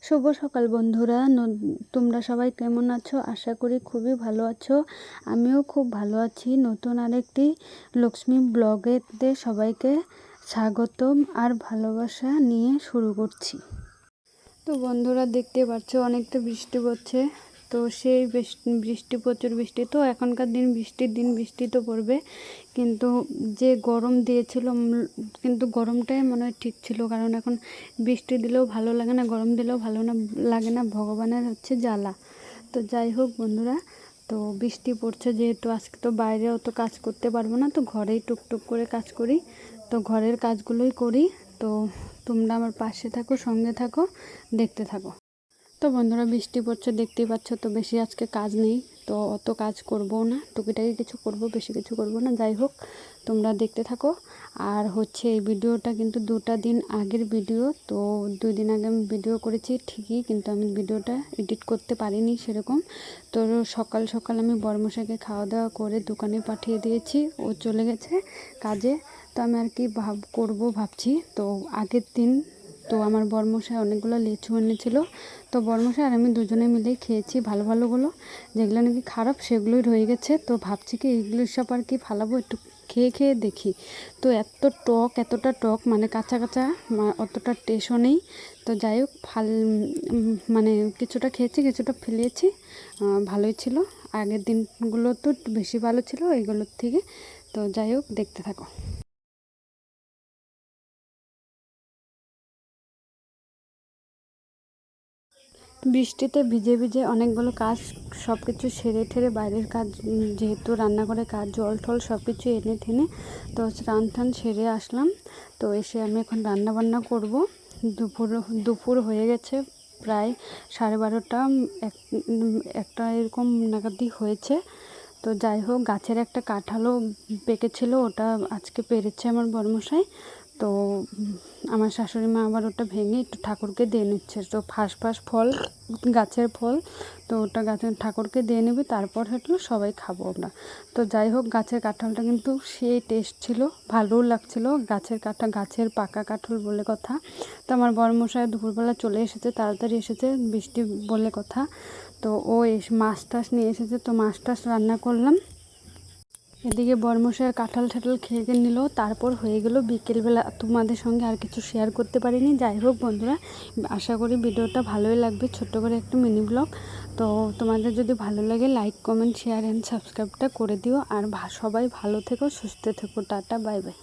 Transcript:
শুভ সকাল বন্ধুরা। তোমরা সবাই কেমন আছো? আশা করি খুবই ভালো আছো। আমিও খুব ভালো আছি। নতুন আরেকটি লক্ষ্মী ব্লগেতে সবাইকে স্বাগতম আর ভালোবাসা নিয়ে শুরু করছি। তো বন্ধুরা দেখতে পাচ্ছ অনেকটা বৃষ্টি পড়ছে। তো সেই বৃষ্টি প্রচুর বৃষ্টি, তো এখনকার দিন বৃষ্টির দিন বৃষ্টি তো পড়বে, কিন্তু যে গরম দিয়েছিল কিন্তু গরমটাই মনে হয় ঠিক ছিল, কারণ এখন বৃষ্টি দিলেও ভালো লাগে না, গরম দিলেও ভালো না লাগে না, ভগবানের হচ্ছে জ্বালা। তো যাই হোক বন্ধুরা, তো বৃষ্টি পড়ছে যেহেতু আজকে তো বাইরে অত কাজ করতে পারবো না, তো ঘরেই টুকটুক করে কাজ করি। তো ঘরের কাজগুলোই করি। তো তোমরা আমার পাশে থাকো, সঙ্গে থাকো, দেখতে থাকো। তো বন্ধুরা বৃষ্টি পড়ছে দেখতেই পাচ্ছ, তো বেশি আজকে কাজ নেই, তো অত কাজ করবো না, টুকিটাকি কিছু করব, বেশি কিছু করব না। যাই হোক তোমরা দেখতে থাকো। আর হচ্ছে এই ভিডিওটা কিন্তু 2টা দিন আগের ভিডিও, তো 2 দিন আগে আমি ভিডিও করেছি ঠিকই, কিন্তু আমি ভিডিওটা এডিট করতে পারিনি সেরকম। তো সকাল সকাল আমি বড়মশাইকে খাওয়া দাওয়া করে দোকানে পাঠিয়ে দিয়েছি, ও চলে গেছে কাজে। তো আমি আর কি করবো ভাবছি। তো আগের দিন তো আমার বড়মশাই অনেকগুলো লিচু এনেছিল, তো বড়মশাই আর আমি দুজনে মিলেই খেয়েছি ভালো ভালোগুলো, যেগুলো নাকি খারাপ সেগুলোই রয়ে গেছে। তো ভাবছি কি এইগুলো সব আর কি ফালাবো, একটু খেয়ে খেয়ে দেখি। তো এতটা টক, মানে কাঁচা কাঁচা, অতটা টেস্টও নেই। তো যাই হোক মানে কিছুটা খেয়েছি, কিছুটা ফেলিয়েছি। ভালোই ছিল, আগের দিনগুলো তো বেশি ভালো ছিল এইগুলোর থেকে। তো যাই হোক দেখতে থাকো। বৃষ্টিতে ভিজে ভিজে অনেকগুলো কাজ সব কিছু সেরে ঠেরে বাইরের কাজ, যেহেতু রান্নাঘরে কাজ, জল টল সব কিছু এনে ঠেনে তো স্নান টান সেরে আসলাম। তো এসে আমি এখন রান্না বান্না করব। দুপুর হয়ে গেছে, প্রায় 12:30 একটা এরকম নাগাদই হয়েছে। তো যাই হোক গাছের একটা কাঁঠালও পেকেছিল, ওটা আজকে পেরেছে আমার বড়মশাই। তো আমার শাশুড়ি মা আবার ওটা ভেঙে একটু ঠাকুরকে দিয়ে নিচ্ছে। তো ফাঁস ফল, গাছের ফল, তো ওটা গাছের ঠাকুরকে দিয়ে নেবে, তারপর হলো সবাই খাবো আমরা। তো যাই হোক গাছের কাঁঠালটা কিন্তু সেই টেস্ট ছিল, ভালোও লাগছিল। গাছের পাকা কাঁঠাল বলে কথা। তো আমার বড়মশাই দুপুরবেলা চলে এসেছে, তাড়াতাড়ি এসেছে, বৃষ্টি বলে কথা। তো ও মাছ টাছ নিয়ে এসেছে, তো মাছ টাছ রান্না করলাম। এদিকে বড়মশাই কাঁঠাল ঠাঠাল খেয়ে নিল, তারপর হয়ে গেল বিকেলবেলা। তোমাদের সঙ্গে আর কিছু শেয়ার করতে পারিনি। যাই হোক বন্ধুরা, আশা করি ভিডিওটা ভালোই লাগবে, ছোট্ট করে একটা মিনি ব্লগ। তো তোমাদের যদি ভালো লাগে লাইক কমেন্ট শেয়ার অ্যান্ড সাবস্ক্রাইবটা করে দিও। আর সবাই ভালো থেকো, সুস্থ থেকো। Tata, bye bye.